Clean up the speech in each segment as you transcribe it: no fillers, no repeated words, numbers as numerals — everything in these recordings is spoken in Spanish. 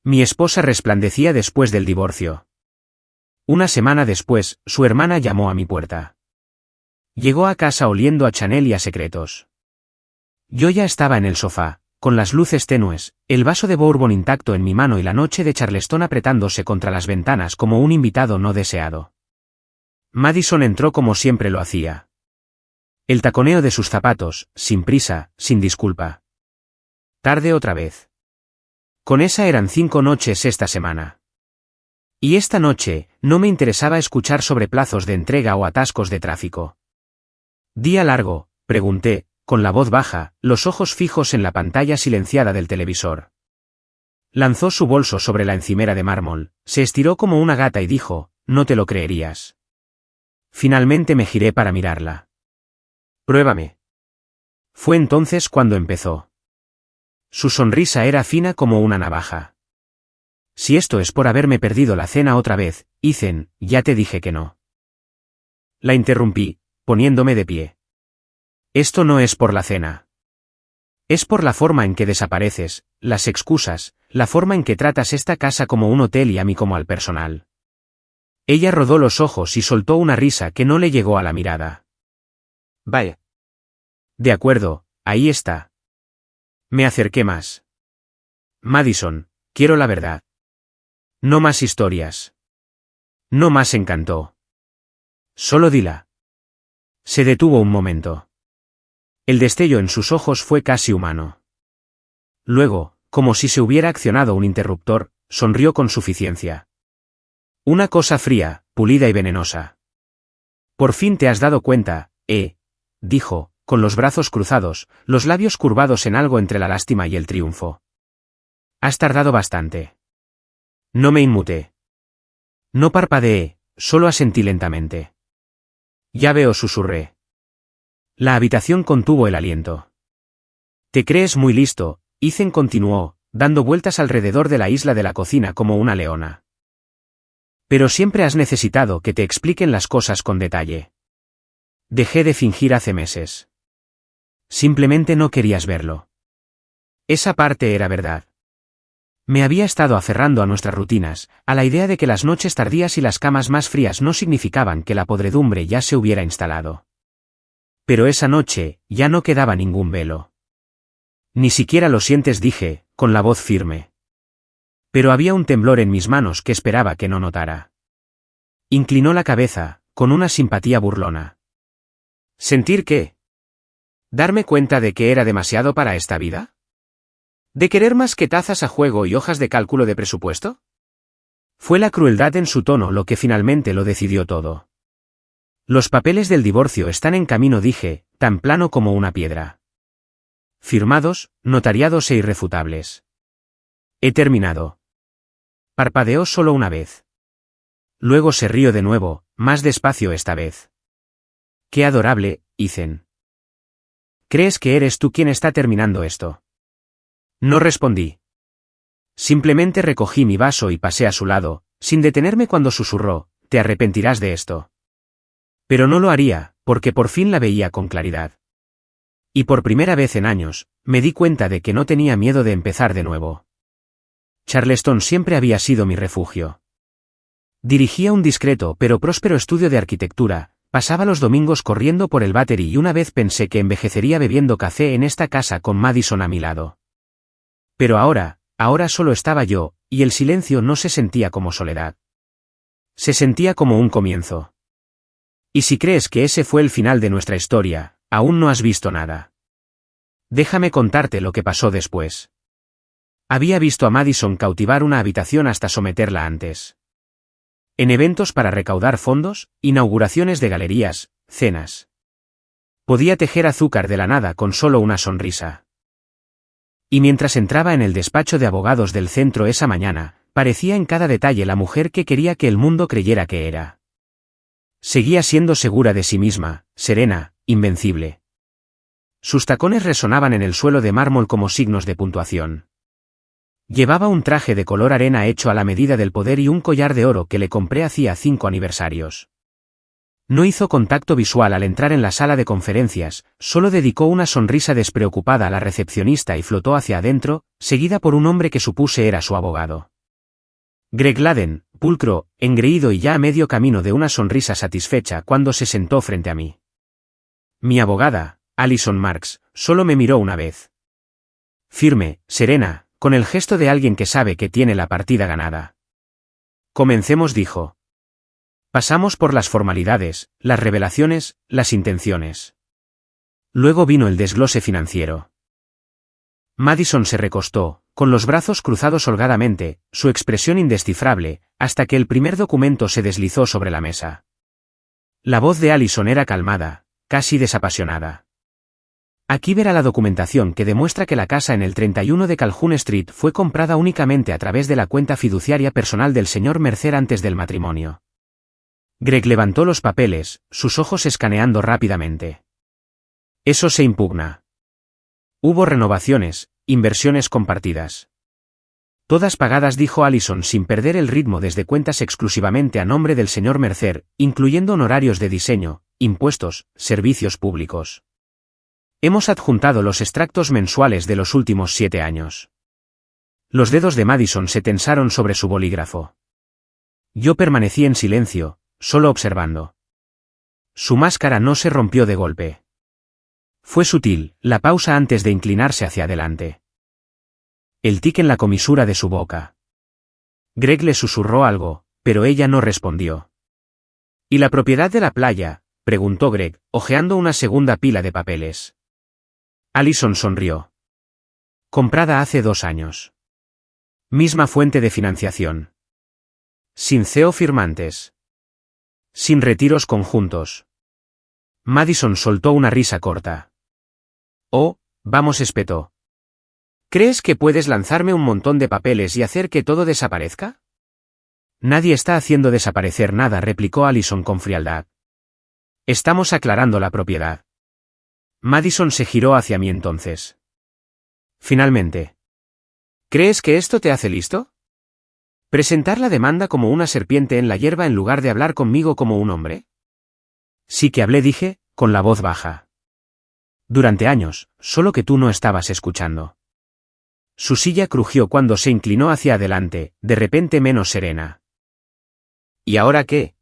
Mi esposa resplandecía después del divorcio. Una semana después, su hermana llamó a mi puerta. Llegó a casa oliendo a Chanel y a secretos. Yo ya estaba en el sofá, con las luces tenues, el vaso de bourbon intacto en mi mano y la noche de Charleston apretándose contra las ventanas como un invitado no deseado. Madison entró como siempre lo hacía. El taconeo de sus zapatos, sin prisa, sin disculpa. Tarde otra vez. Con esa eran 5 noches esta semana. Y esta noche, no me interesaba escuchar sobre plazos de entrega o atascos de tráfico. ¿Día largo?, pregunté, con la voz baja, los ojos fijos en la pantalla silenciada del televisor. Lanzó su bolso sobre la encimera de mármol, se estiró como una gata y dijo, no te lo creerías. Finalmente me giré para mirarla. Pruébame. Fue entonces cuando empezó. Su sonrisa era fina como una navaja. Si esto es por haberme perdido la cena otra vez, Ethan, ya te dije que no. La interrumpí, poniéndome de pie. Esto no es por la cena. Es por la forma en que desapareces, las excusas, la forma en que tratas esta casa como un hotel y a mí como al personal. Ella rodó los ojos y soltó una risa que no le llegó a la mirada. Vaya. De acuerdo, ahí está. Me acerqué más. Madison, quiero la verdad. No más historias. No más encanto. Solo dila. Se detuvo un momento. El destello en sus ojos fue casi humano. Luego, como si se hubiera accionado un interruptor, sonrió con suficiencia. Una cosa fría, pulida y venenosa. Por fin te has dado cuenta, dijo, con los brazos cruzados, los labios curvados en algo entre la lástima y el triunfo. Has tardado bastante. No me inmuté. No parpadeé, solo asentí lentamente. Ya veo, susurré. La habitación contuvo el aliento. Te crees muy listo, Ethan continuó, dando vueltas alrededor de la isla de la cocina como una leona. Pero siempre has necesitado que te expliquen las cosas con detalle. Dejé de fingir hace meses. Simplemente no querías verlo. Esa parte era verdad. Me había estado aferrando a nuestras rutinas, a la idea de que las noches tardías y las camas más frías no significaban que la podredumbre ya se hubiera instalado. Pero esa noche, ya no quedaba ningún velo. Ni siquiera lo sientes, dije, con la voz firme. Pero había un temblor en mis manos que esperaba que no notara. Inclinó la cabeza, con una simpatía burlona. ¿Sentir qué? ¿Darme cuenta de que era demasiado para esta vida? ¿De querer más que tazas a juego y hojas de cálculo de presupuesto? Fue la crueldad en su tono lo que finalmente lo decidió todo. Los papeles del divorcio están en camino, dije, tan plano como una piedra. Firmados, notariados e irrefutables. He terminado. Parpadeó solo una vez. Luego se rió de nuevo, más despacio esta vez. Qué adorable, Ethan. ¿Crees que eres tú quien está terminando esto? No respondí. Simplemente recogí mi vaso y pasé a su lado, sin detenerme cuando susurró, te arrepentirás de esto. Pero no lo haría, porque por fin la veía con claridad. Y por primera vez en años, me di cuenta de que no tenía miedo de empezar de nuevo. Charleston siempre había sido mi refugio. Dirigía un discreto pero próspero estudio de arquitectura, pasaba los domingos corriendo por el Battery y una vez pensé que envejecería bebiendo café en esta casa con Madison a mi lado. Pero ahora solo estaba yo, y el silencio no se sentía como soledad. Se sentía como un comienzo. Y si crees que ese fue el final de nuestra historia, aún no has visto nada. Déjame contarte lo que pasó después. Había visto a Madison cautivar una habitación hasta someterla antes. En eventos para recaudar fondos, inauguraciones de galerías, cenas. Podía tejer azúcar de la nada con solo una sonrisa. Y mientras entraba en el despacho de abogados del centro esa mañana, parecía en cada detalle la mujer que quería que el mundo creyera que era. Seguía siendo segura de sí misma, serena, invencible. Sus tacones resonaban en el suelo de mármol como signos de puntuación. Llevaba un traje de color arena hecho a la medida del poder y un collar de oro que le compré hacía 5 aniversarios. No hizo contacto visual al entrar en la sala de conferencias, solo dedicó una sonrisa despreocupada a la recepcionista y flotó hacia adentro, seguida por un hombre que supuse era su abogado. Greg Laden, pulcro, engreído y ya a medio camino de una sonrisa satisfecha cuando se sentó frente a mí. Mi abogada, Allison Marks, solo me miró una vez. Firme, serena, con el gesto de alguien que sabe que tiene la partida ganada. Comencemos, dijo. Pasamos por las formalidades, las revelaciones, las intenciones. Luego vino el desglose financiero. Madison se recostó, con los brazos cruzados holgadamente, su expresión indescifrable, hasta que el primer documento se deslizó sobre la mesa. La voz de Allison era calmada, casi desapasionada. Aquí verá la documentación que demuestra que la casa en el 31 de Calhoun Street fue comprada únicamente a través de la cuenta fiduciaria personal del señor Mercer antes del matrimonio. Greg levantó los papeles, sus ojos escaneando rápidamente. Eso se impugna. Hubo renovaciones, inversiones compartidas. Todas pagadas, dijo Allison sin perder el ritmo, desde cuentas exclusivamente a nombre del señor Mercer, incluyendo honorarios de diseño, impuestos, servicios públicos. Hemos adjuntado los extractos mensuales de los últimos 7 años. Los dedos de Madison se tensaron sobre su bolígrafo. Yo permanecí en silencio, solo observando. Su máscara no se rompió de golpe. Fue sutil, la pausa antes de inclinarse hacia adelante. El tic en la comisura de su boca. Greg le susurró algo, pero ella no respondió. ¿Y la propiedad de la playa?, preguntó Greg, hojeando una segunda pila de papeles. Allison sonrió. Comprada hace 2 años. Misma fuente de financiación. Sin CEO firmantes. Sin retiros conjuntos. Madison soltó una risa corta. Oh, vamos, espetó. ¿Crees que puedes lanzarme un montón de papeles y hacer que todo desaparezca? Nadie está haciendo desaparecer nada, replicó Allison con frialdad. Estamos aclarando la propiedad. Madison se giró hacia mí entonces. Finalmente. ¿Crees que esto te hace listo? ¿Presentar la demanda como una serpiente en la hierba en lugar de hablar conmigo como un hombre? Sí que hablé, dije, con la voz baja. Durante años, solo que tú no estabas escuchando. Su silla crujió cuando se inclinó hacia adelante, de repente menos serena. ¿Y ahora qué?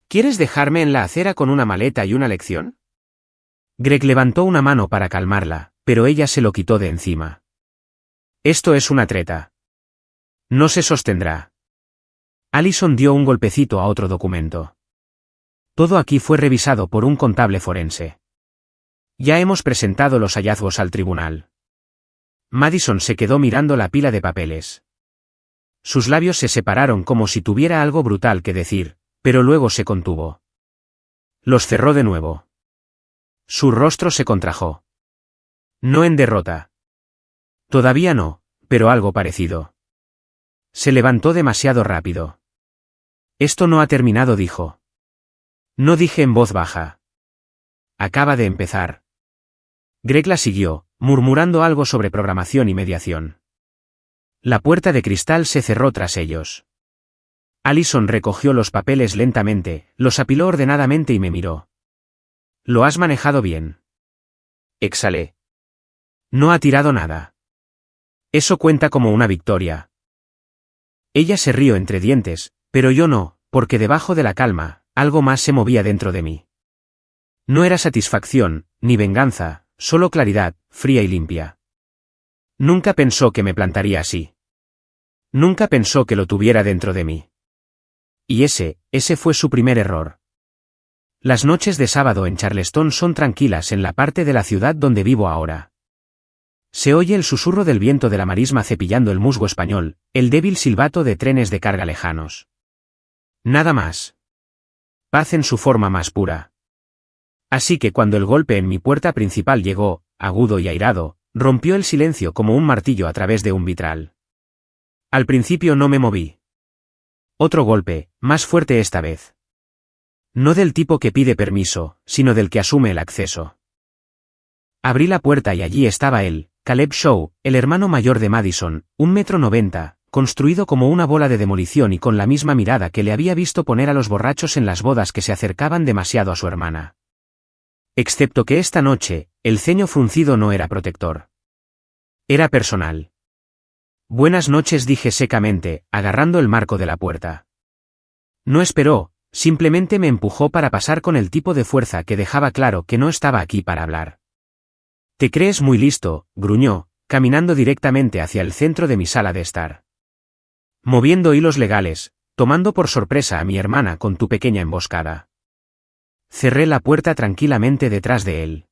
¿Quieres dejarme en la acera con una maleta y una lección? Greg levantó una mano para calmarla, pero ella se lo quitó de encima. Esto es una treta. No se sostendrá. Allison dio un golpecito a otro documento. Todo aquí fue revisado por un contable forense. Ya hemos presentado los hallazgos al tribunal. Madison se quedó mirando la pila de papeles. Sus labios se separaron como si tuviera algo brutal que decir, pero luego se contuvo. Los cerró de nuevo. Su rostro se contrajo. No en derrota. Todavía no, pero algo parecido. Se levantó demasiado rápido. Esto no ha terminado, dijo. No, dije en voz baja. Acaba de empezar. Greg la siguió, murmurando algo sobre programación y mediación. La puerta de cristal se cerró tras ellos. Allison recogió los papeles lentamente, los apiló ordenadamente y me miró. ¿Lo has manejado bien? Exhalé. No ha tirado nada. Eso cuenta como una victoria. Ella se rió entre dientes, pero yo no, porque debajo de la calma, algo más se movía dentro de mí. No era satisfacción, ni venganza, solo claridad, fría y limpia. Nunca pensó que me plantaría así. Nunca pensó que lo tuviera dentro de mí. Y ese fue su primer error. Las noches de sábado en Charleston son tranquilas en la parte de la ciudad donde vivo ahora. Se oye el susurro del viento de la marisma cepillando el musgo español, el débil silbato de trenes de carga lejanos. Nada más. Paz en su forma más pura. Así que cuando el golpe en mi puerta principal llegó, agudo y airado, rompió el silencio como un martillo a través de un vitral. Al principio no me moví. Otro golpe, más fuerte esta vez. No del tipo que pide permiso, sino del que asume el acceso. Abrí la puerta y allí estaba él, Caleb Shaw, el hermano mayor de Madison, 1,90 m, construido como una bola de demolición y con la misma mirada que le había visto poner a los borrachos en las bodas que se acercaban demasiado a su hermana. Excepto que esta noche, el ceño fruncido no era protector. Era personal. Buenas noches, dije secamente, agarrando el marco de la puerta. No esperó, simplemente me empujó para pasar con el tipo de fuerza que dejaba claro que no estaba aquí para hablar. Te crees muy listo, gruñó, caminando directamente hacia el centro de mi sala de estar. Moviendo hilos legales, tomando por sorpresa a mi hermana con tu pequeña emboscada. Cerré la puerta tranquilamente detrás de él.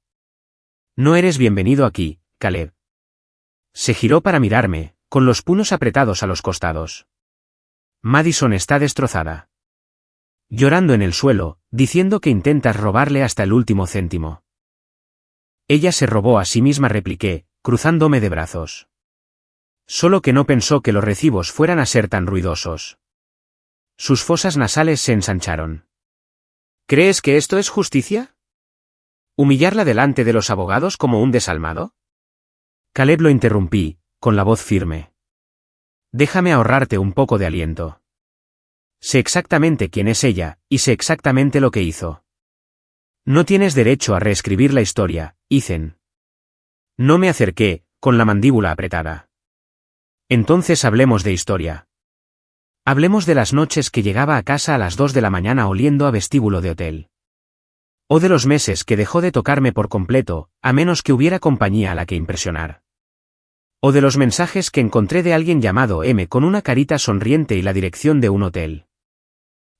No eres bienvenido aquí, Caleb. Se giró para mirarme, con los puños apretados a los costados. Madison está destrozada. Llorando en el suelo, diciendo que intentas robarle hasta el último céntimo. Ella se robó a sí misma, repliqué, cruzándome de brazos. Solo que no pensó que los recibos fueran a ser tan ruidosos. Sus fosas nasales se ensancharon. ¿Crees que esto es justicia? ¿Humillarla delante de los abogados como un desalmado? Caleb, lo interrumpí, con la voz firme. Déjame ahorrarte un poco de aliento. Sé exactamente quién es ella, y sé exactamente lo que hizo. No tienes derecho a reescribir la historia, Ethan. No me acerqué, con la mandíbula apretada. Entonces hablemos de historia. Hablemos de las noches que llegaba a casa a las 2 de la mañana oliendo a vestíbulo de hotel. O de los meses que dejó de tocarme por completo, a menos que hubiera compañía a la que impresionar. O de los mensajes que encontré de alguien llamado M con una carita sonriente y la dirección de un hotel.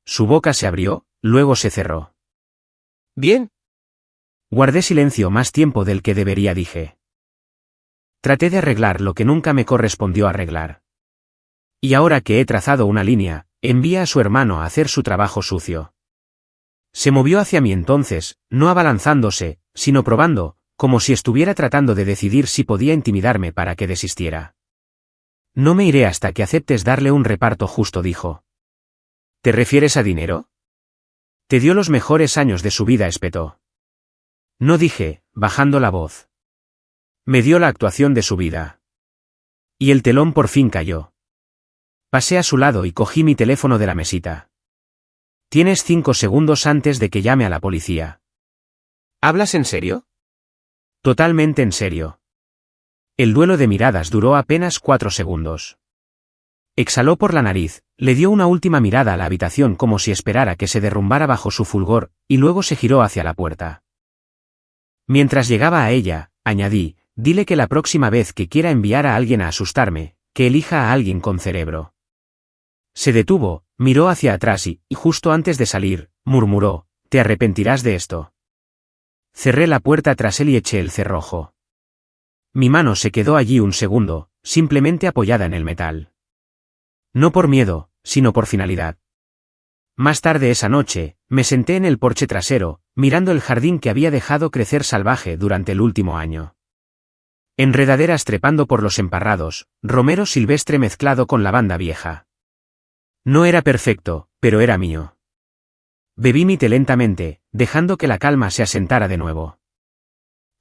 Su boca se abrió, luego se cerró. Bien. Guardé silencio más tiempo del que debería, dije. Traté de arreglar lo que nunca me correspondió arreglar. Y ahora que he trazado una línea, envía a su hermano a hacer su trabajo sucio. Se movió hacia mí entonces, no abalanzándose, sino probando, como si estuviera tratando de decidir si podía intimidarme para que desistiera. No me iré hasta que aceptes darle un reparto justo, dijo. ¿Te refieres a dinero? Te dio los mejores años de su vida, espetó. No, dije, bajando la voz. Me dio la actuación de su vida. Y el telón por fin cayó. Pasé a su lado y cogí mi teléfono de la mesita. Tienes 5 segundos antes de que llame a la policía. ¿Hablas en serio? Totalmente en serio. El duelo de miradas duró apenas 4 segundos. Exhaló por la nariz, le dio una última mirada a la habitación como si esperara que se derrumbara bajo su fulgor, y luego se giró hacia la puerta. Mientras llegaba a ella, añadí, dile que la próxima vez que quiera enviar a alguien a asustarme, que elija a alguien con cerebro. Se detuvo, miró hacia atrás y, justo antes de salir, murmuró, te arrepentirás de esto. Cerré la puerta tras él y eché el cerrojo. Mi mano se quedó allí un segundo, simplemente apoyada en el metal. No por miedo, sino por finalidad. Más tarde esa noche, me senté en el porche trasero, mirando el jardín que había dejado crecer salvaje durante el último año. Enredaderas trepando por los emparrados, romero silvestre mezclado con lavanda vieja. No era perfecto, pero era mío. Bebí mi té lentamente, dejando que la calma se asentara de nuevo.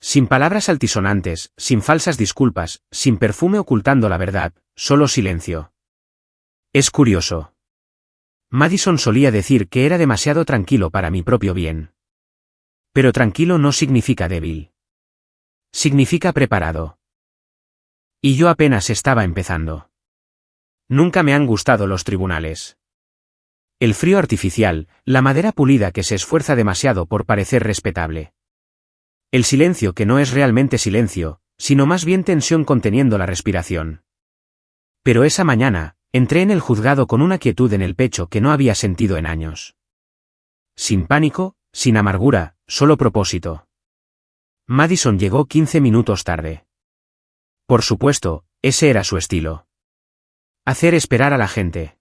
Sin palabras altisonantes, sin falsas disculpas, sin perfume ocultando la verdad, solo silencio. Es curioso. Madison solía decir que era demasiado tranquilo para mi propio bien. Pero tranquilo no significa débil. Significa preparado. Y yo apenas estaba empezando. Nunca me han gustado los tribunales. El frío artificial, la madera pulida que se esfuerza demasiado por parecer respetable. El silencio que no es realmente silencio, sino más bien tensión conteniendo la respiración. Pero esa mañana, entré en el juzgado con una quietud en el pecho que no había sentido en años. Sin pánico, sin amargura, solo propósito. Madison llegó 15 minutos tarde. Por supuesto, ese era su estilo. Hacer esperar a la gente.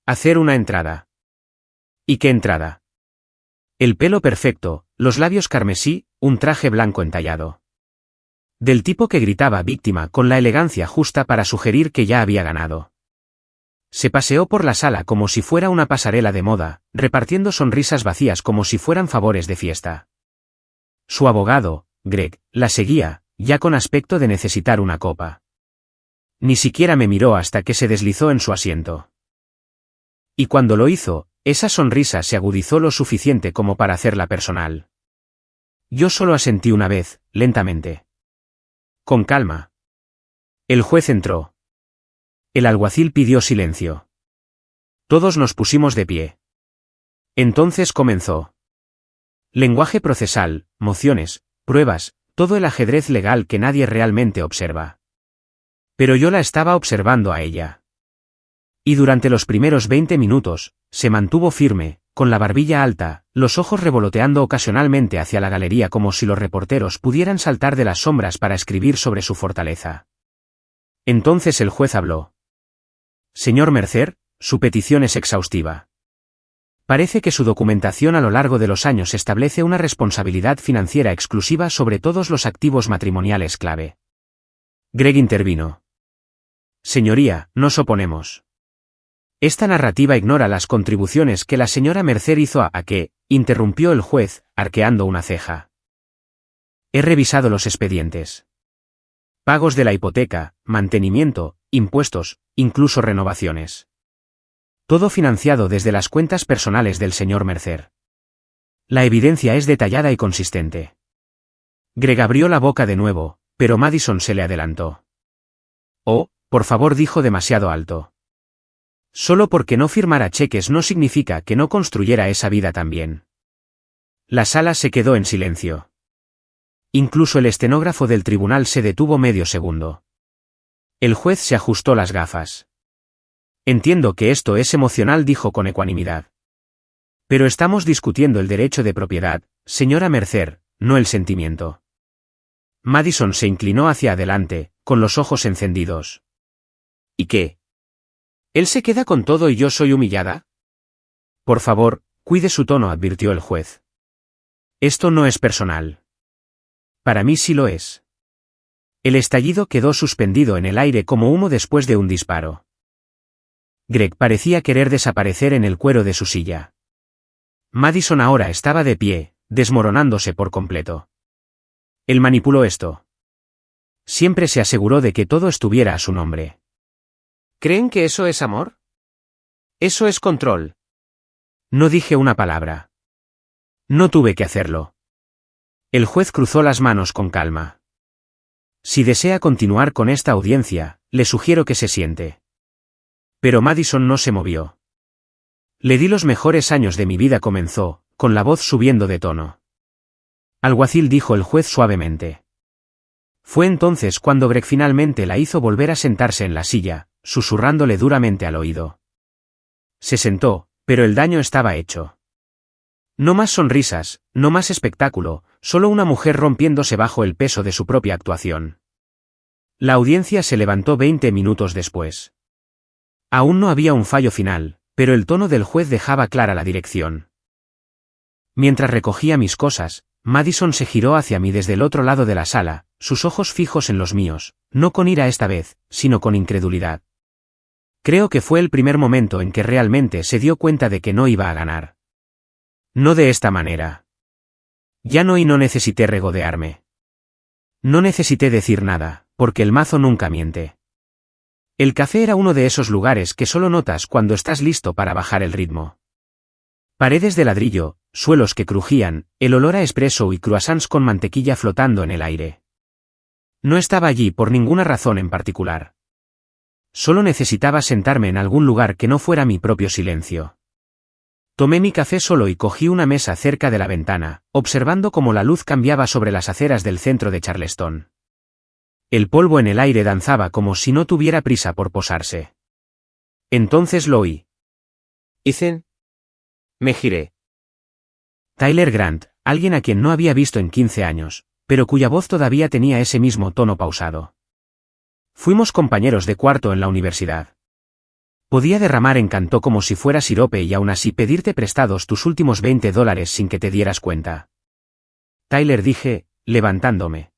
Hacer una entrada. ¿Y qué entrada? El pelo perfecto, los labios carmesí, un traje blanco entallado. Del tipo que gritaba víctima con la elegancia justa para sugerir que ya había ganado. Se paseó por la sala como si fuera una pasarela de moda, repartiendo sonrisas vacías como si fueran favores de fiesta. Su abogado, Greg, la seguía, ya con aspecto de necesitar una copa. Ni siquiera me miró hasta que se deslizó en su asiento. Y cuando lo hizo, esa sonrisa se agudizó lo suficiente como para hacerla personal. Yo solo asentí una vez, lentamente. Con calma. El juez entró. El alguacil pidió silencio. Todos nos pusimos de pie. Entonces comenzó. Lenguaje procesal, mociones, pruebas, todo el ajedrez legal que nadie realmente observa. Pero yo la estaba observando a ella. Y durante los primeros 20 minutos, se mantuvo firme, con la barbilla alta, los ojos revoloteando ocasionalmente hacia la galería como si los reporteros pudieran saltar de las sombras para escribir sobre su fortaleza. Entonces el juez habló. Señor Mercer, su petición es exhaustiva. Parece que su documentación a lo largo de los años establece una responsabilidad financiera exclusiva sobre todos los activos matrimoniales clave. Greg intervino. Señoría, nos oponemos. Esta narrativa ignora las contribuciones que la señora Mercer hizo a que, interrumpió el juez, arqueando una ceja. He revisado los expedientes. Pagos de la hipoteca, mantenimiento, impuestos, incluso renovaciones. Todo financiado desde las cuentas personales del señor Mercer. La evidencia es detallada y consistente. Greg abrió la boca de nuevo, pero Madison se le adelantó. Oh, por favor, dijo demasiado alto. Solo porque no firmara cheques no significa que no construyera esa vida también. La sala se quedó en silencio. Incluso el estenógrafo del tribunal se detuvo medio segundo. El juez se ajustó las gafas. Entiendo que esto es emocional, dijo con ecuanimidad. Pero estamos discutiendo el derecho de propiedad, señora Mercer, no el sentimiento. Madison se inclinó hacia adelante, con los ojos encendidos. ¿Y qué? ¿Él se queda con todo y yo soy humillada? Por favor, cuide su tono, advirtió el juez. Esto no es personal. Para mí sí lo es. El estallido quedó suspendido en el aire como humo después de un disparo. Greg parecía querer desaparecer en el cuero de su silla. Madison ahora estaba de pie, desmoronándose por completo. Él manipuló esto. Siempre se aseguró de que todo estuviera a su nombre. ¿Creen que eso es amor? Eso es control. No dije una palabra. No tuve que hacerlo. El juez cruzó las manos con calma. Si desea continuar con esta audiencia, le sugiero que se siente. Pero Madison no se movió. Le di los mejores años de mi vida, comenzó, con la voz subiendo de tono. Alguacil, dijo el juez suavemente. Fue entonces cuando Greg finalmente la hizo volver a sentarse en la silla, susurrándole duramente al oído. Se sentó, pero el daño estaba hecho. No más sonrisas, no más espectáculo, solo una mujer rompiéndose bajo el peso de su propia actuación. La audiencia se levantó 20 minutos después. Aún no había un fallo final, pero el tono del juez dejaba clara la dirección. Mientras recogía mis cosas, Madison se giró hacia mí desde el otro lado de la sala, sus ojos fijos en los míos, no con ira esta vez, sino con incredulidad. Creo que fue el primer momento en que realmente se dio cuenta de que no iba a ganar. No de esta manera. Ya no, y no necesité regodearme. No necesité decir nada, porque el mazo nunca miente. El café era uno de esos lugares que solo notas cuando estás listo para bajar el ritmo. Paredes de ladrillo, suelos que crujían, el olor a espresso y croissants con mantequilla flotando en el aire. No estaba allí por ninguna razón en particular. Solo necesitaba sentarme en algún lugar que no fuera mi propio silencio. Tomé mi café solo y cogí una mesa cerca de la ventana, observando cómo la luz cambiaba sobre las aceras del centro de Charleston. El polvo en el aire danzaba como si no tuviera prisa por posarse. Entonces lo oí. Ethan. Me giré. Tyler Grant, alguien a quien no había visto en 15 años, pero cuya voz todavía tenía ese mismo tono pausado. Fuimos compañeros de cuarto en la universidad. Podía derramar en canto como si fuera sirope y aún así pedirte prestados tus últimos $20 sin que te dieras cuenta. Tyler, dije, levantándome.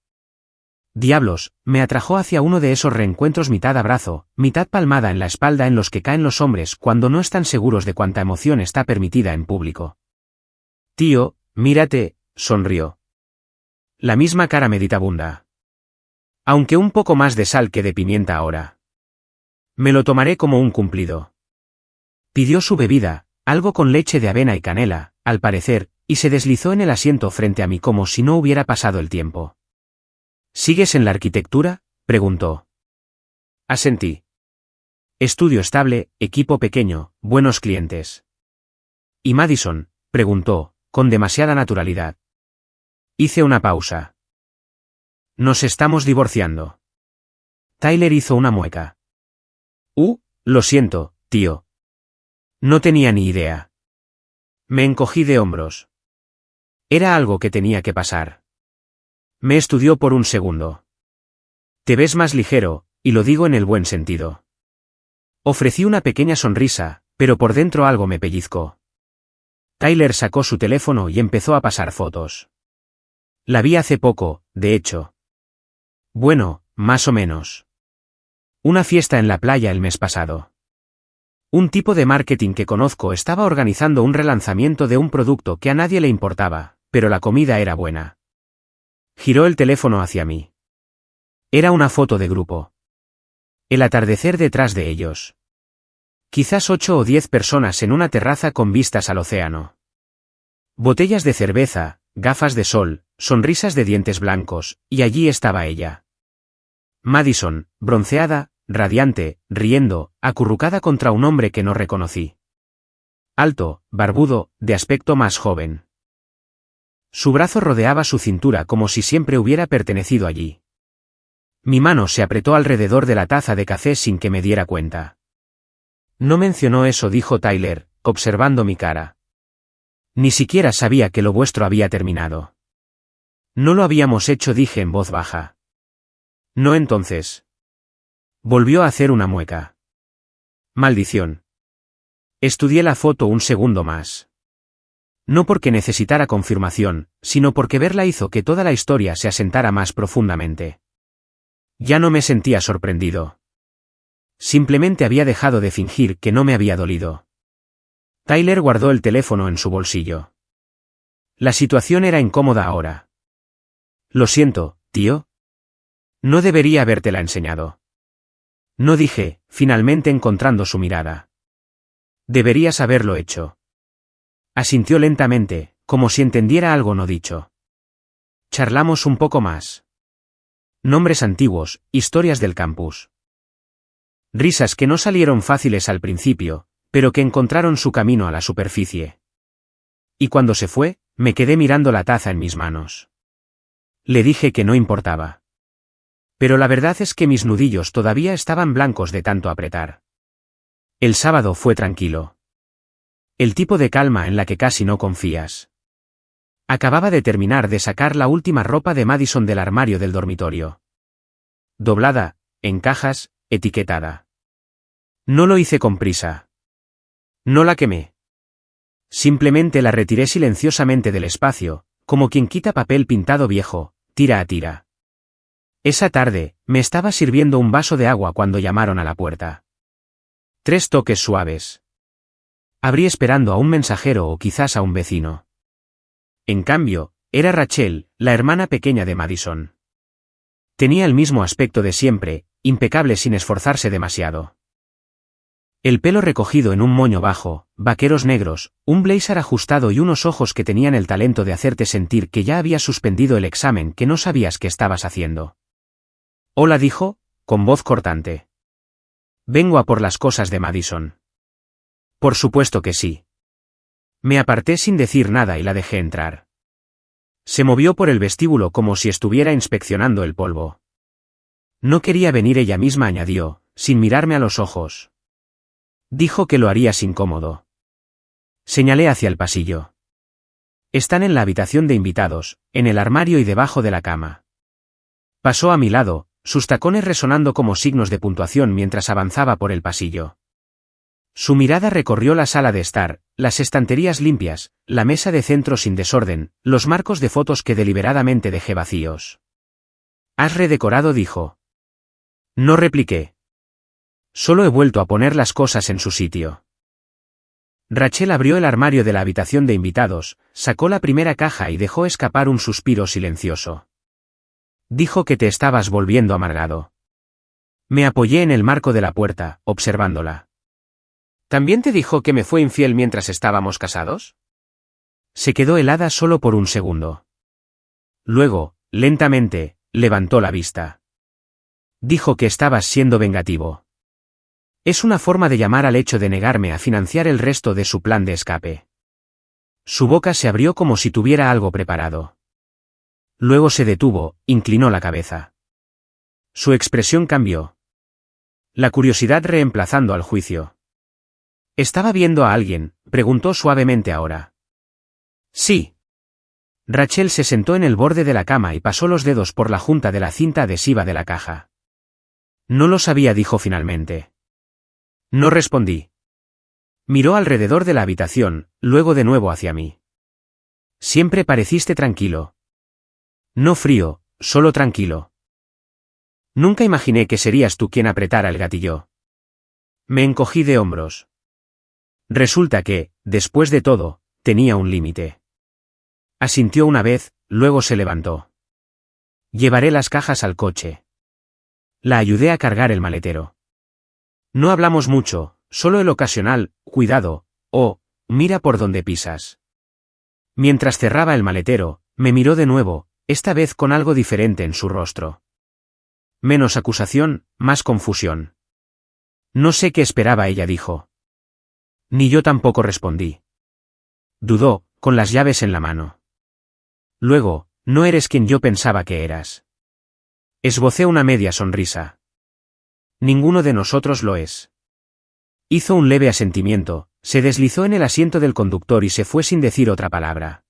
Diablos, me atrajo hacia uno de esos reencuentros mitad abrazo, mitad palmada en la espalda en los que caen los hombres cuando no están seguros de cuánta emoción está permitida en público. Tío, mírate, sonrió. La misma cara meditabunda. Aunque un poco más de sal que de pimienta ahora. Me lo tomaré como un cumplido. Pidió su bebida, algo con leche de avena y canela, al parecer, y se deslizó en el asiento frente a mí como si no hubiera pasado el tiempo. ¿Sigues en la arquitectura?, preguntó. Asentí. Estudio estable, equipo pequeño, buenos clientes. ¿Y Madison?, preguntó, con demasiada naturalidad. Hice una pausa. Nos estamos divorciando. Tyler hizo una mueca. Lo siento, tío. No tenía ni idea. Me encogí de hombros. Era algo que tenía que pasar. Me estudió por un segundo. Te ves más ligero, y lo digo en el buen sentido. Ofrecí una pequeña sonrisa, pero por dentro algo me pellizcó. Tyler sacó su teléfono y empezó a pasar fotos. La vi hace poco, de hecho. Bueno, más o menos. Una fiesta en la playa el mes pasado. Un tipo de marketing que conozco estaba organizando un relanzamiento de un producto que a nadie le importaba, pero la comida era buena. Giró el teléfono hacia mí. Era una foto de grupo. El atardecer detrás de ellos. Quizás 8 o 10 personas en una terraza con vistas al océano. Botellas de cerveza, gafas de sol, sonrisas de dientes blancos, y allí estaba ella. Madison, bronceada, radiante, riendo, acurrucada contra un hombre que no reconocí. Alto, barbudo, de aspecto más joven. Su brazo rodeaba su cintura como si siempre hubiera pertenecido allí. Mi mano se apretó alrededor de la taza de café sin que me diera cuenta. No mencionó eso, dijo Tyler, observando mi cara. Ni siquiera sabía que lo vuestro había terminado. No lo habíamos hecho, dije en voz baja. No entonces. Volvió a hacer una mueca. Maldición. Estudié la foto un segundo más. No porque necesitara confirmación, sino porque verla hizo que toda la historia se asentara más profundamente. Ya no me sentía sorprendido. Simplemente había dejado de fingir que no me había dolido. Tyler guardó el teléfono en su bolsillo. La situación era incómoda ahora. Lo siento, tío. No debería habértela enseñado. No dije, finalmente encontrando su mirada. Deberías haberlo hecho. Asintió lentamente, como si entendiera algo no dicho. Charlamos un poco más. Nombres antiguos, historias del campus. Risas que no salieron fáciles al principio, pero que encontraron su camino a la superficie. Y cuando se fue, me quedé mirando la taza en mis manos. Le dije que no importaba. Pero la verdad es que mis nudillos todavía estaban blancos de tanto apretar. El sábado fue tranquilo. El tipo de calma en la que casi no confías. Acababa de terminar de sacar la última ropa de Madison del armario del dormitorio. Doblada, en cajas, etiquetada. No lo hice con prisa. No la quemé. Simplemente la retiré silenciosamente del espacio, como quien quita papel pintado viejo, tira a tira. Esa tarde, me estaba sirviendo un vaso de agua cuando llamaron a la puerta. 3 toques suaves. Abrí esperando a un mensajero o quizás a un vecino. En cambio, era Rachel, la hermana pequeña de Madison. Tenía el mismo aspecto de siempre, impecable sin esforzarse demasiado. El pelo recogido en un moño bajo, vaqueros negros, un blazer ajustado y unos ojos que tenían el talento de hacerte sentir que ya habías suspendido el examen que no sabías que estabas haciendo. Hola, dijo, con voz cortante. Vengo a por las cosas de Madison. Por supuesto que sí. Me aparté sin decir nada y la dejé entrar. Se movió por el vestíbulo como si estuviera inspeccionando el polvo. No quería venir, ella misma añadió, sin mirarme a los ojos. Dijo que lo harías incómodo. Señalé hacia el pasillo. Están en la habitación de invitados, en el armario y debajo de la cama. Pasó a mi lado, sus tacones resonando como signos de puntuación mientras avanzaba por el pasillo. Su mirada recorrió la sala de estar, las estanterías limpias, la mesa de centro sin desorden, los marcos de fotos que deliberadamente dejé vacíos. «Has redecorado», dijo. No repliqué. Solo he vuelto a poner las cosas en su sitio. Rachel abrió el armario de la habitación de invitados, sacó la primera caja y dejó escapar un suspiro silencioso. Dijo que te estabas volviendo amargado. Me apoyé en el marco de la puerta, observándola. ¿También te dijo que me fue infiel mientras estábamos casados? Se quedó helada solo por un segundo. Luego, lentamente, levantó la vista. Dijo que estabas siendo vengativo. Es una forma de llamar al hecho de negarme a financiar el resto de su plan de escape. Su boca se abrió como si tuviera algo preparado. Luego se detuvo, inclinó la cabeza. Su expresión cambió. La curiosidad reemplazando al juicio. ¿Estaba viendo a alguien?, preguntó suavemente ahora. Sí. Rachel se sentó en el borde de la cama y pasó los dedos por la junta de la cinta adhesiva de la caja. No lo sabía, dijo finalmente. No respondí. Miró alrededor de la habitación, luego de nuevo hacia mí. Siempre pareciste tranquilo. No frío, solo tranquilo. Nunca imaginé que serías tú quien apretara el gatillo. Me encogí de hombros. Resulta que, después de todo, tenía un límite. Asintió una vez, luego se levantó. Llevaré las cajas al coche. La ayudé a cargar el maletero. No hablamos mucho, solo el ocasional, cuidado, mira por donde pisas. Mientras cerraba el maletero, me miró de nuevo, esta vez con algo diferente en su rostro. Menos acusación, más confusión. No sé qué esperaba, ella dijo. Ni yo tampoco, respondí. Dudó, con las llaves en la mano. Luego, no eres quien yo pensaba que eras. Esbocé una media sonrisa. Ninguno de nosotros lo es. Hizo un leve asentimiento, se deslizó en el asiento del conductor y se fue sin decir otra palabra.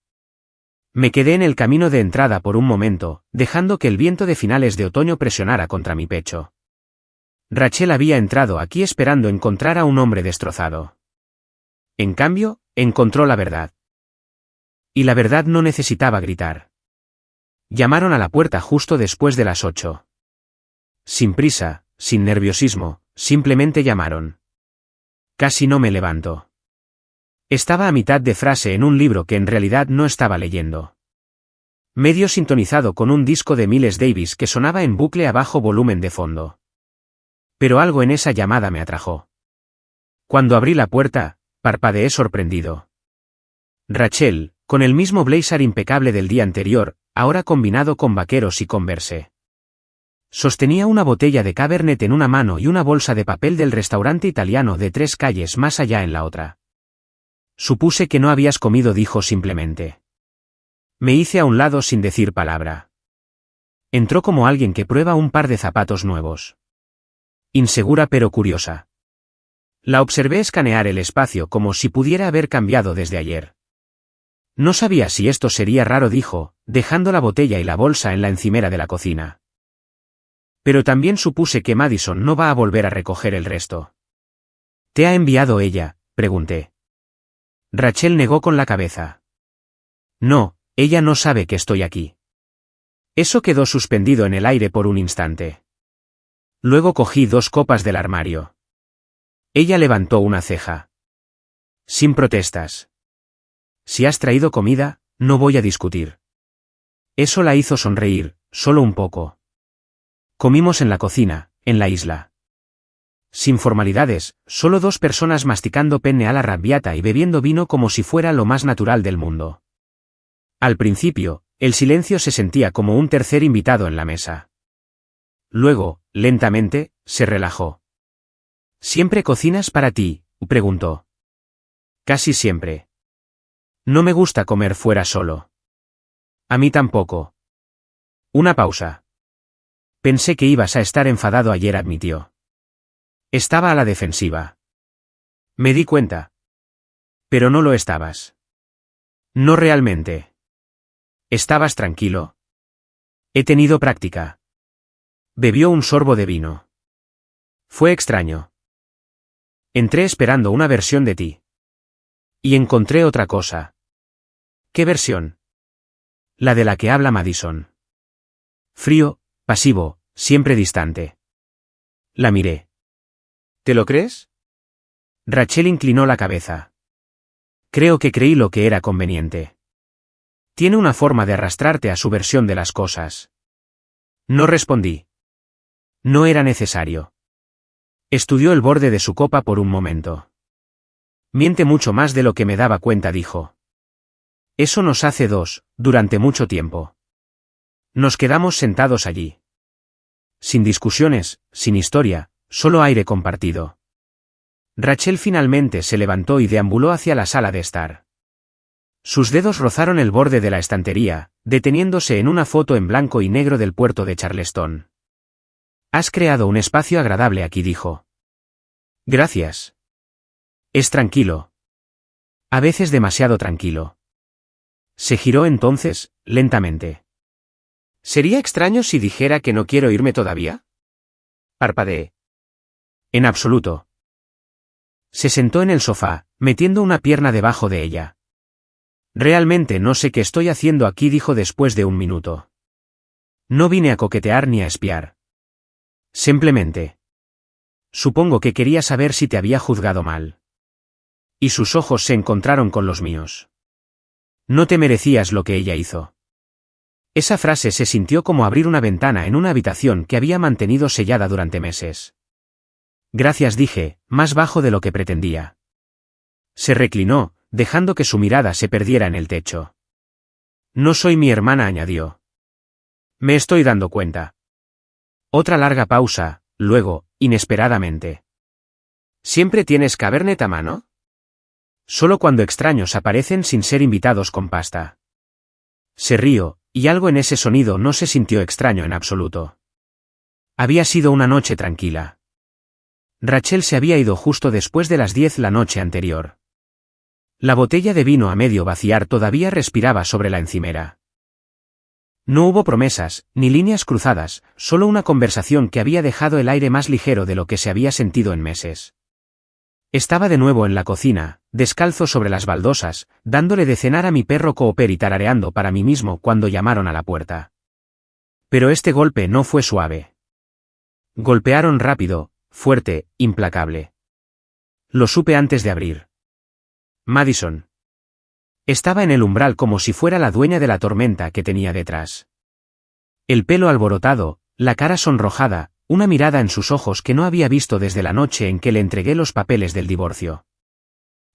Me quedé en el camino de entrada por un momento, dejando que el viento de finales de otoño presionara contra mi pecho. Rachel había entrado aquí esperando encontrar a un hombre destrozado. En cambio, encontró la verdad. Y la verdad no necesitaba gritar. Llamaron a la puerta justo después de las 8. Sin prisa, sin nerviosismo, simplemente llamaron. Casi no me levanto. Estaba a mitad de frase en un libro que en realidad no estaba leyendo. Medio sintonizado con un disco de Miles Davis que sonaba en bucle a bajo volumen de fondo. Pero algo en esa llamada me atrajo. Cuando abrí la puerta, parpadeé sorprendido. Rachel, con el mismo blazer impecable del día anterior, ahora combinado con vaqueros y Converse. Sostenía una botella de Cabernet en una mano y una bolsa de papel del restaurante italiano de 3 calles más allá en la otra. Supuse que no habías comido, dijo simplemente. Me hice a un lado sin decir palabra. Entró como alguien que prueba un par de zapatos nuevos. Insegura pero curiosa. La observé escanear el espacio como si pudiera haber cambiado desde ayer. No sabía si esto sería raro, dijo, dejando la botella y la bolsa en la encimera de la cocina. Pero también supuse que Madison no va a volver a recoger el resto. ¿Te ha enviado ella?, pregunté. Rachel negó con la cabeza. No, ella no sabe que estoy aquí. Eso quedó suspendido en el aire por un instante. Luego cogí 2 copas del armario. Ella levantó una ceja. Sin protestas. Si has traído comida, no voy a discutir. Eso la hizo sonreír, solo un poco. Comimos en la cocina, en la isla. Sin formalidades, solo 2 personas masticando penne alla arrabbiata y bebiendo vino como si fuera lo más natural del mundo. Al principio, el silencio se sentía como un tercer invitado en la mesa. Luego, lentamente, se relajó. ¿Siempre cocinas para ti?, preguntó. Casi siempre. No me gusta comer fuera solo. A mí tampoco. Una pausa. Pensé que ibas a estar enfadado ayer, admitió. Estaba a la defensiva. Me di cuenta. Pero no lo estabas. No realmente. ¿Estabas tranquilo? He tenido práctica. Bebió un sorbo de vino. Fue extraño. Entré esperando una versión de ti. Y encontré otra cosa. ¿Qué versión? La de la que habla Madison. Frío, pasivo, siempre distante. La miré. ¿Te lo crees? Rachel inclinó la cabeza. Creo que creí lo que era conveniente. Tiene una forma de arrastrarte a su versión de las cosas. No respondí. No era necesario. Estudió el borde de su copa por un momento. Miente mucho más de lo que me daba cuenta, dijo. Eso nos hace 2, durante mucho tiempo. Nos quedamos sentados allí. Sin discusiones, sin historia, solo aire compartido. Rachel finalmente se levantó y deambuló hacia la sala de estar. Sus dedos rozaron el borde de la estantería, deteniéndose en una foto en blanco y negro del puerto de Charleston. Has creado un espacio agradable aquí, dijo. Gracias. Es tranquilo. A veces demasiado tranquilo. Se giró entonces, lentamente. ¿Sería extraño si dijera que no quiero irme todavía? Parpadeé. En absoluto. Se sentó en el sofá, metiendo una pierna debajo de ella. Realmente no sé qué estoy haciendo aquí, dijo después de un minuto. No vine a coquetear ni a espiar. Simplemente. Supongo que quería saber si te había juzgado mal. Y sus ojos se encontraron con los míos. No te merecías lo que ella hizo. Esa frase se sintió como abrir una ventana en una habitación que había mantenido sellada durante meses. Gracias, dije, más bajo de lo que pretendía. Se reclinó, dejando que su mirada se perdiera en el techo. No soy mi hermana, añadió. Me estoy dando cuenta. Otra larga pausa, luego, inesperadamente. ¿Siempre tienes Cabernet a mano? Solo cuando extraños aparecen sin ser invitados con pasta. Se rió, y algo en ese sonido no se sintió extraño en absoluto. Había sido una noche tranquila. Rachel se había ido justo después de las 10 la noche anterior. La botella de vino a medio vaciar todavía respiraba sobre la encimera. No hubo promesas, ni líneas cruzadas, solo una conversación que había dejado el aire más ligero de lo que se había sentido en meses. Estaba de nuevo en la cocina, descalzo sobre las baldosas, dándole de cenar a mi perro Cooper y tarareando para mí mismo cuando llamaron a la puerta. Pero este golpe no fue suave. Golpearon rápido, fuerte, implacable. Lo supe antes de abrir. Madison. Estaba en el umbral como si fuera la dueña de la tormenta que tenía detrás. El pelo alborotado, la cara sonrojada, una mirada en sus ojos que no había visto desde la noche en que le entregué los papeles del divorcio.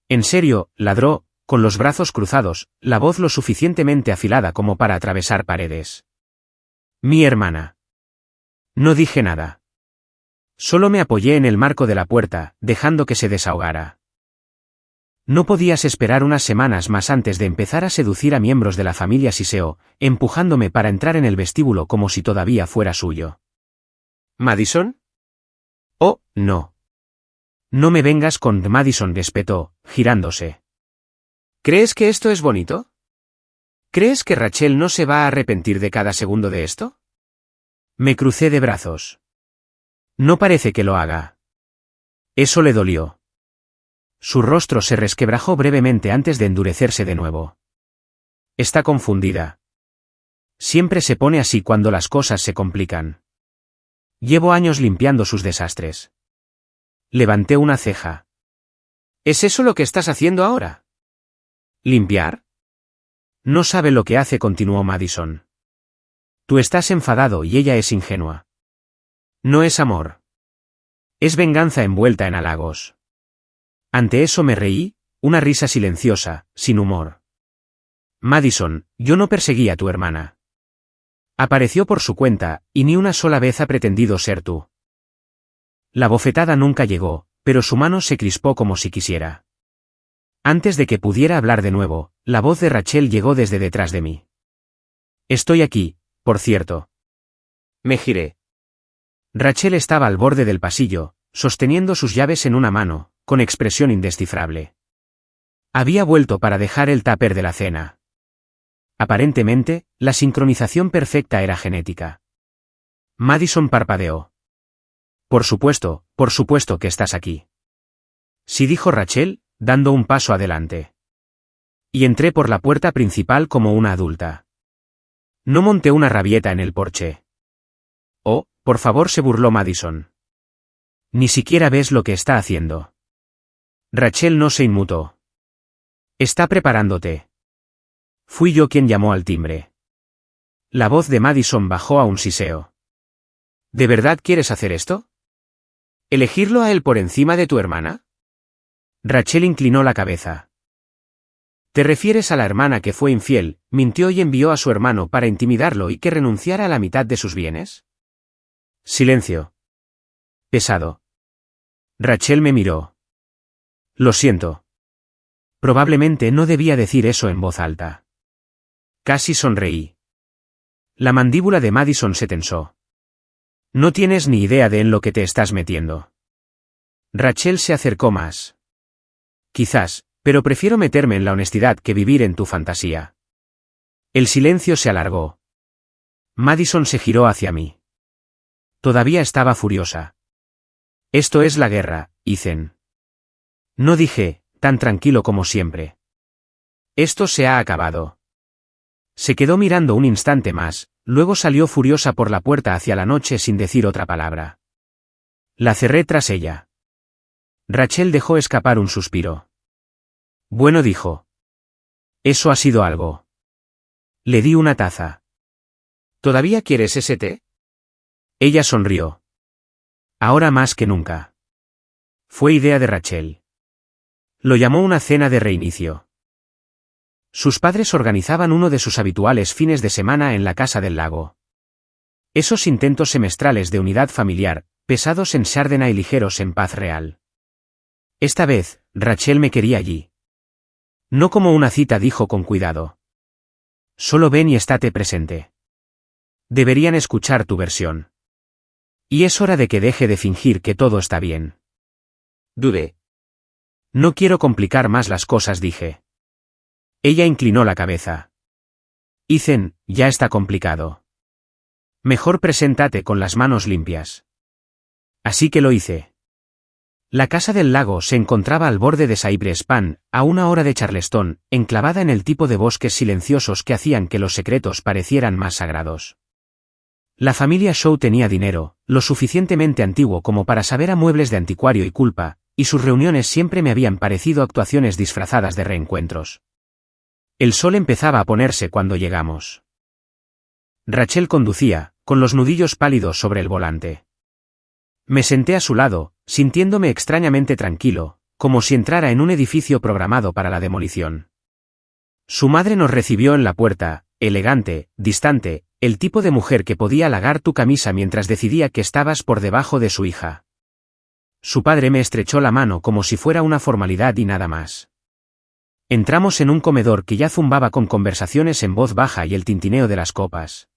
En serio, ladró, con los brazos cruzados, la voz lo suficientemente afilada como para atravesar paredes. Mi hermana. No dije nada. Solo me apoyé en el marco de la puerta, dejando que se desahogara. No podías esperar unas semanas más antes de empezar a seducir a miembros de la familia Siseo, empujándome para entrar en el vestíbulo como si todavía fuera suyo. ¿Madison? Oh, no. No me vengas con Madison, espetó, girándose. ¿Crees que esto es bonito? ¿Crees que Rachel no se va a arrepentir de cada segundo de esto? Me crucé de brazos. No parece que lo haga. Eso le dolió. Su rostro se resquebrajó brevemente antes de endurecerse de nuevo. Está confundida. Siempre se pone así cuando las cosas se complican. Llevo años limpiando sus desastres. Levanté una ceja. ¿Es eso lo que estás haciendo ahora? ¿Limpiar? No sabe lo que hace, continuó Madison. Tú estás enfadado y ella es ingenua. No es amor. Es venganza envuelta en halagos. Ante eso me reí, una risa silenciosa, sin humor. Madison, yo no perseguí a tu hermana. Apareció por su cuenta, y ni una sola vez ha pretendido ser tú. La bofetada nunca llegó, pero su mano se crispó como si quisiera. Antes de que pudiera hablar de nuevo, la voz de Rachel llegó desde detrás de mí. Estoy aquí, por cierto. Me giré. Rachel estaba al borde del pasillo, sosteniendo sus llaves en una mano, con expresión indescifrable. Había vuelto para dejar el tupper de la cena. Aparentemente, la sincronización perfecta era genética. Madison parpadeó. Por supuesto que estás aquí. Sí, dijo Rachel, dando un paso adelante. Y entré por la puerta principal como una adulta. No monté una rabieta en el porche. Oh, por favor, se burló Madison. Ni siquiera ves lo que está haciendo. Rachel no se inmutó. Está preparándote. Fui yo quien llamó al timbre. La voz de Madison bajó a un siseo. ¿De verdad quieres hacer esto? ¿Elegirlo a él por encima de tu hermana? Rachel inclinó la cabeza. ¿Te refieres a la hermana que fue infiel, mintió y envió a su hermano para intimidarlo y que renunciara a la mitad de sus bienes? Silencio. Pesado. Rachel me miró. Lo siento. Probablemente no debía decir eso en voz alta. Casi sonreí. La mandíbula de Madison se tensó. No tienes ni idea de en lo que te estás metiendo. Rachel se acercó más. Quizás, pero prefiero meterme en la honestidad que vivir en tu fantasía. El silencio se alargó. Madison se giró hacia mí. Todavía estaba furiosa. Esto es la guerra, Ethan. No dije, tan tranquilo como siempre. Esto se ha acabado. Se quedó mirando un instante más, luego salió furiosa por la puerta hacia la noche sin decir otra palabra. La cerré tras ella. Rachel dejó escapar un suspiro. Bueno, dijo. Eso ha sido algo. Le di una taza. ¿Todavía quieres ese té? Ella sonrió. Ahora más que nunca. Fue idea de Rachel. Lo llamó una cena de reinicio. Sus padres organizaban uno de sus habituales fines de semana en la casa del lago. Esos intentos semestrales de unidad familiar, pesados en sárdena y ligeros en paz real. Esta vez, Rachel me quería allí. No como una cita, dijo con cuidado. Solo ven y estate presente. Deberían escuchar tu versión. Y es hora de que deje de fingir que todo está bien. Dudé. No quiero complicar más las cosas, dije. Ella inclinó la cabeza. Ethan, ya está complicado. Mejor preséntate con las manos limpias. Así que lo hice. La casa del lago se encontraba al borde de Cypress Pan, a 1 hora de Charleston, enclavada en el tipo de bosques silenciosos que hacían que los secretos parecieran más sagrados. La familia Shaw tenía dinero, lo suficientemente antiguo como para saber a muebles de anticuario y culpa, y sus reuniones siempre me habían parecido actuaciones disfrazadas de reencuentros. El sol empezaba a ponerse cuando llegamos. Rachel conducía, con los nudillos pálidos sobre el volante. Me senté a su lado, sintiéndome extrañamente tranquilo, como si entrara en un edificio programado para la demolición. Su madre nos recibió en la puerta, elegante, distante, el tipo de mujer que podía halagar tu camisa mientras decidía que estabas por debajo de su hija. Su padre me estrechó la mano como si fuera una formalidad y nada más. Entramos en un comedor que ya zumbaba con conversaciones en voz baja y el tintineo de las copas.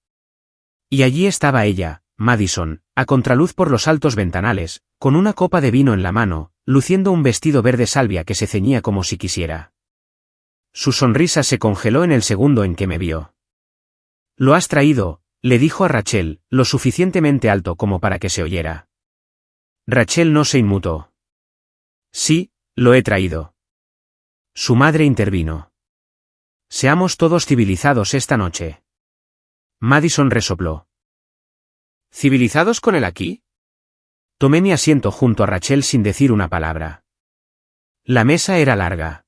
Y allí estaba ella, Madison, a contraluz por los altos ventanales, con una copa de vino en la mano, luciendo un vestido verde salvia que se ceñía como si quisiera. Su sonrisa se congeló en el segundo en que me vio. «Lo has traído», le dijo a Rachel, lo suficientemente alto como para que se oyera. Rachel no se inmutó. «Sí, lo he traído». Su madre intervino. «Seamos todos civilizados esta noche». Madison resopló. ¿Civilizados con él aquí? Tomé mi asiento junto a Rachel sin decir una palabra. La mesa era larga.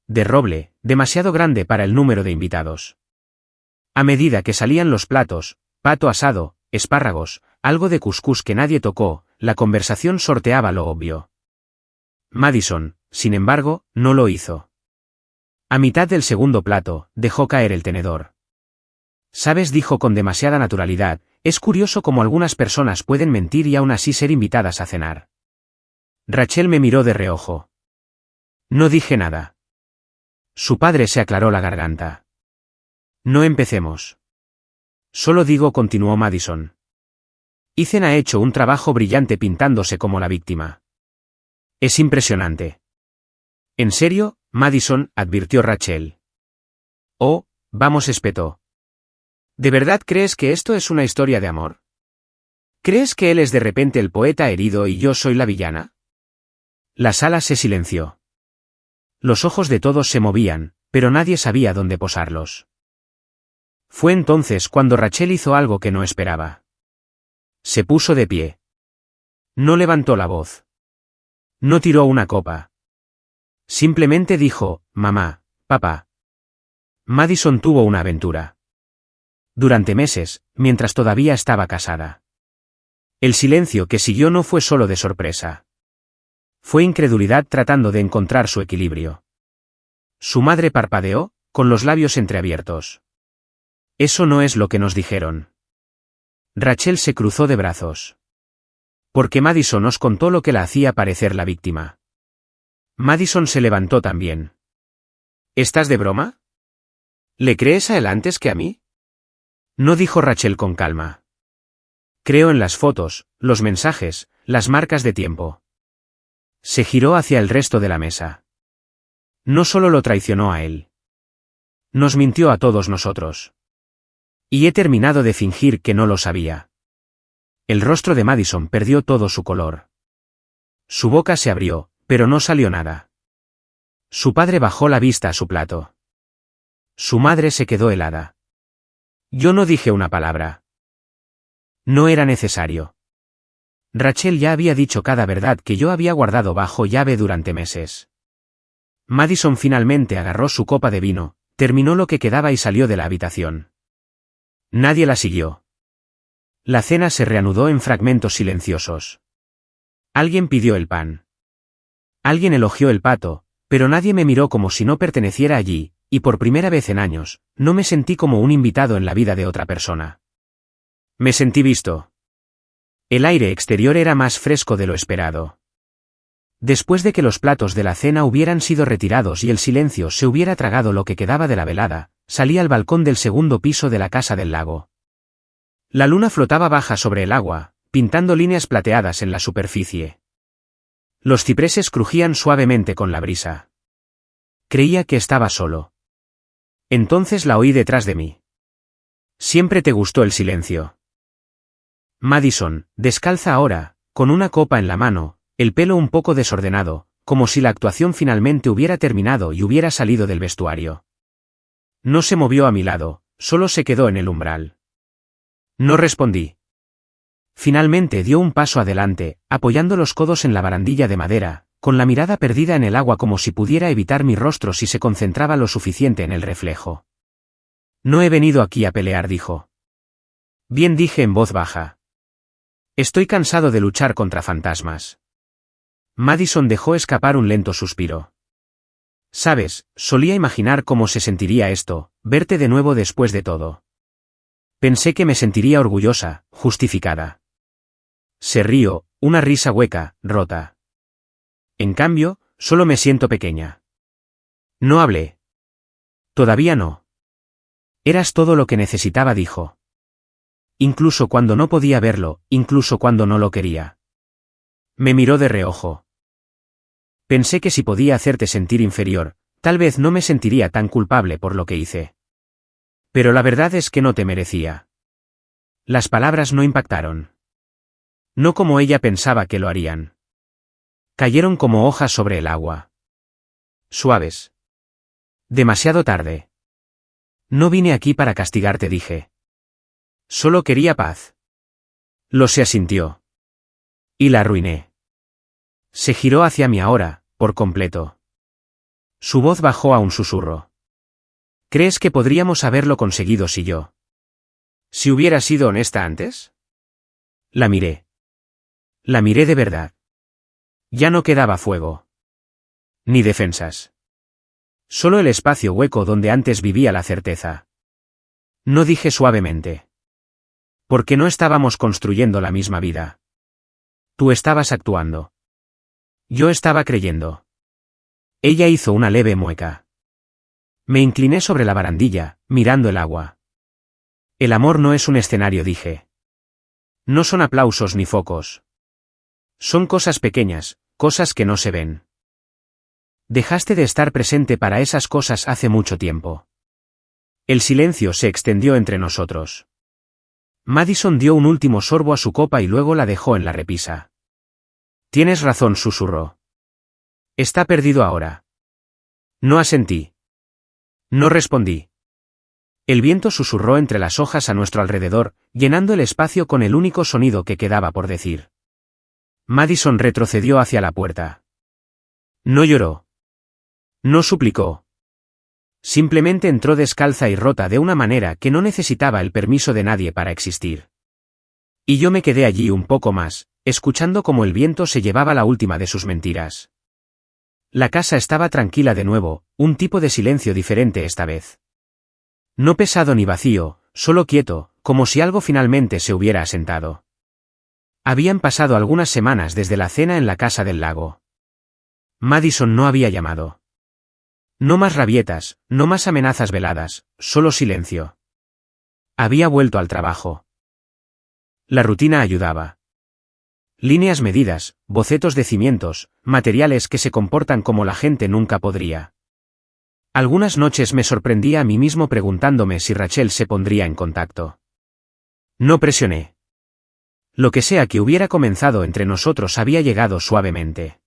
De roble, demasiado grande para el número de invitados. A medida que salían los platos, pato asado, espárragos, algo de cuscús que nadie tocó, la conversación sorteaba lo obvio. Madison, sin embargo, no lo hizo. A mitad del segundo plato, dejó caer el tenedor. «Sabes», dijo con demasiada naturalidad, «es curioso cómo algunas personas pueden mentir y aún así ser invitadas a cenar». Rachel me miró de reojo. No dije nada. Su padre se aclaró la garganta. «No empecemos». «Solo digo», continuó Madison. «Ethan ha hecho un trabajo brillante pintándose como la víctima. Es impresionante». «¿En serio, Madison?», advirtió Rachel. «Oh, vamos», espetó. ¿De verdad crees que esto es una historia de amor? ¿Crees que él es de repente el poeta herido y yo soy la villana? La sala se silenció. Los ojos de todos se movían, pero nadie sabía dónde posarlos. Fue entonces cuando Rachel hizo algo que no esperaba. Se puso de pie. No levantó la voz. No tiró una copa. Simplemente dijo, «Mamá, papá». Madison tuvo una aventura. Durante meses, mientras todavía estaba casada. El silencio que siguió no fue solo de sorpresa. Fue incredulidad tratando de encontrar su equilibrio. Su madre parpadeó, con los labios entreabiertos. «Eso no es lo que nos dijeron». Rachel se cruzó de brazos. Porque Madison nos contó lo que la hacía parecer la víctima. Madison se levantó también. ¿Estás de broma? ¿Le crees a él antes que a mí? No, dijo Rachel con calma. Creo en las fotos, los mensajes, las marcas de tiempo. Se giró hacia el resto de la mesa. No solo lo traicionó a él. Nos mintió a todos nosotros. Y he terminado de fingir que no lo sabía. El rostro de Madison perdió todo su color. Su boca se abrió, pero no salió nada. Su padre bajó la vista a su plato. Su madre se quedó helada. Yo no dije una palabra. No era necesario. Rachel ya había dicho cada verdad que yo había guardado bajo llave durante meses. Madison finalmente agarró su copa de vino, terminó lo que quedaba y salió de la habitación. Nadie la siguió. La cena se reanudó en fragmentos silenciosos. Alguien pidió el pan. Alguien elogió el pato, pero nadie me miró como si no perteneciera allí, y por primera vez en años, no me sentí como un invitado en la vida de otra persona. Me sentí visto. El aire exterior era más fresco de lo esperado. Después de que los platos de la cena hubieran sido retirados y el silencio se hubiera tragado lo que quedaba de la velada, salí al balcón del segundo piso de la casa del lago. La luna flotaba baja sobre el agua, pintando líneas plateadas en la superficie. Los cipreses crujían suavemente con la brisa. Creía que estaba solo. Entonces la oí detrás de mí. Siempre te gustó el silencio. Madison, descalza ahora, con una copa en la mano, el pelo un poco desordenado, como si la actuación finalmente hubiera terminado y hubiera salido del vestuario. No se movió a mi lado, solo se quedó en el umbral. No respondí. Finalmente dio un paso adelante, apoyando los codos en la barandilla de madera, con la mirada perdida en el agua como si pudiera evitar mi rostro si se concentraba lo suficiente en el reflejo. No he venido aquí a pelear, dijo. Bien, dije en voz baja. Estoy cansado de luchar contra fantasmas. Madison dejó escapar un lento suspiro. Sabes, solía imaginar cómo se sentiría esto, verte de nuevo después de todo. Pensé que me sentiría orgullosa, justificada. Se rió, una risa hueca, rota. En cambio, solo me siento pequeña. No hablé. Todavía no. Eras todo lo que necesitaba, dijo. Incluso cuando no podía verlo, incluso cuando no lo quería. Me miró de reojo. Pensé que si podía hacerte sentir inferior, tal vez no me sentiría tan culpable por lo que hice. Pero la verdad es que no te merecía. Las palabras no impactaron. No como ella pensaba que lo harían. Cayeron como hojas sobre el agua. Suaves. Demasiado tarde. No vine aquí para castigarte, dije. Solo quería paz. Lo se asintió. Y la arruiné. Se giró hacia mí ahora, por completo. Su voz bajó a un susurro. ¿Crees que podríamos haberlo conseguido si yo? ¿Si hubiera sido honesta antes? La miré. La miré de verdad. Ya no quedaba fuego. Ni defensas. Solo el espacio hueco donde antes vivía la certeza. No, dije suavemente. Porque no estábamos construyendo la misma vida. Tú estabas actuando. Yo estaba creyendo. Ella hizo una leve mueca. Me incliné sobre la barandilla, mirando el agua. El amor no es un escenario, dije. No son aplausos ni focos. Son cosas pequeñas, cosas que no se ven. Dejaste de estar presente para esas cosas hace mucho tiempo. El silencio se extendió entre nosotros. Madison dio un último sorbo a su copa y luego la dejó en la repisa. Tienes razón, susurró. Está perdido ahora. No asentí. No respondí. El viento susurró entre las hojas a nuestro alrededor, llenando el espacio con el único sonido que quedaba por decir. Madison retrocedió hacia la puerta. No lloró. No suplicó. Simplemente entró descalza y rota de una manera que no necesitaba el permiso de nadie para existir. Y yo me quedé allí un poco más, escuchando cómo el viento se llevaba la última de sus mentiras. La casa estaba tranquila de nuevo, un tipo de silencio diferente esta vez. No pesado ni vacío, solo quieto, como si algo finalmente se hubiera asentado. Habían pasado algunas semanas desde la cena en la casa del lago. Madison no había llamado. No más rabietas, no más amenazas veladas, solo silencio. Había vuelto al trabajo. La rutina ayudaba. Líneas medidas, bocetos de cimientos, materiales que se comportan como la gente nunca podría. Algunas noches me sorprendía a mí mismo preguntándome si Rachel se pondría en contacto. No presioné. Lo que sea que hubiera comenzado entre nosotros había llegado suavemente.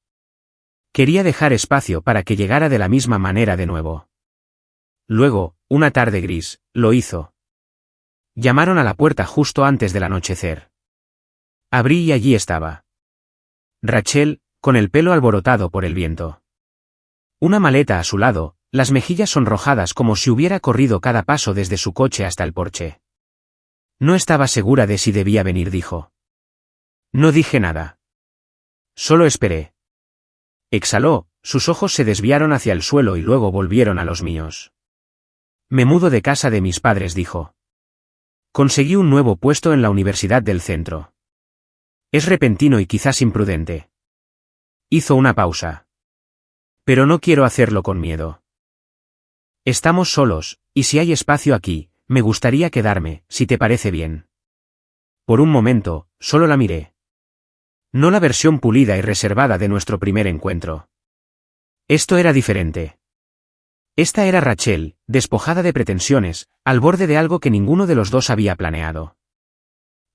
Quería dejar espacio para que llegara de la misma manera de nuevo. Luego, una tarde gris, lo hizo. Llamaron a la puerta justo antes del anochecer. Abrí y allí estaba Rachel, con el pelo alborotado por el viento. Una maleta a su lado, las mejillas sonrojadas como si hubiera corrido cada paso desde su coche hasta el porche. No estaba segura de si debía venir, dijo. No dije nada. Solo esperé. Exhaló, sus ojos se desviaron hacia el suelo y luego volvieron a los míos. Me mudo de casa de mis padres, dijo. Conseguí un nuevo puesto en la universidad del centro. Es repentino y quizás imprudente. Hizo una pausa. Pero no quiero hacerlo con miedo. Estamos solos, y si hay espacio aquí, me gustaría quedarme, si te parece bien. Por un momento, solo la miré. No la versión pulida y reservada de nuestro primer encuentro. Esto era diferente. Esta era Rachel, despojada de pretensiones, al borde de algo que ninguno de los dos había planeado.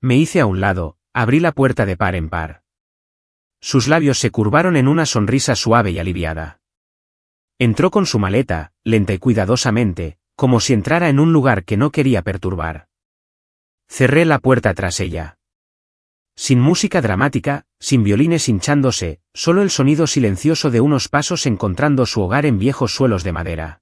Me hice a un lado, abrí la puerta de par en par. Sus labios se curvaron en una sonrisa suave y aliviada. Entró con su maleta, lenta y cuidadosamente, como si entrara en un lugar que no quería perturbar. Cerré la puerta tras ella. Sin música dramática, sin violines hinchándose, solo el sonido silencioso de unos pasos encontrando su hogar en viejos suelos de madera.